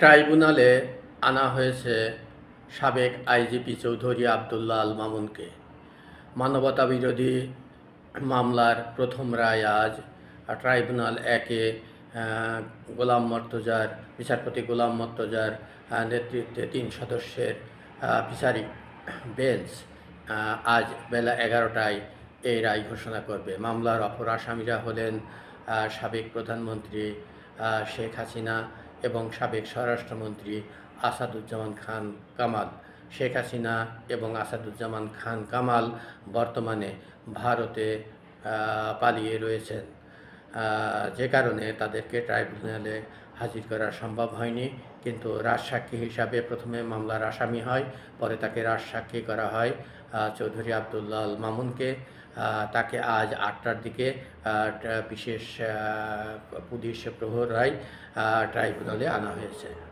ট্রাইব্যুনালে আনা হয়েছে সাবেক আইজিপি চৌধুরী আবদুল্লাহ আল মামুনকে। মানবতাবিরোধী মামলার প্রথম রায় আজ ট্রাইব্যুনাল একে বিচারপতি গোলাম মর্তজার নেতৃত্বে ৩ সদস্যের বিচারিক বেঞ্চ আজ বেলা ১১টায় এই রায় ঘোষণা করবে। মামলার অপর আসামিরা হলেন সাবেক প্রধানমন্ত্রী শেখ হাসিনা এবং সাবেক স্বরাষ্ট্রমন্ত্রী আসাদুজ্জামান খান কামাল। শেখ হাসিনা এবং আসাদুজ্জামান খান কামাল বর্তমানে ভারতে পালিয়ে রয়েছেন, যে কারণে তাদেরকে ট্রাইব্যুনালে হাজির করা সম্ভব হয়নি। কিন্তু রাজসাক্ষী হিসাবে প্রথমে মামলার আসামি হয়, পরে তাকে রাজসাক্ষী করা হয় চৌধুরী আবদুল্লাহ আল মামুনকে। তাকে আজ ৮টার দিকে বিশেষ পুলিশ প্রহরায় ট্রাইব্যুনালে আনা হয়েছে।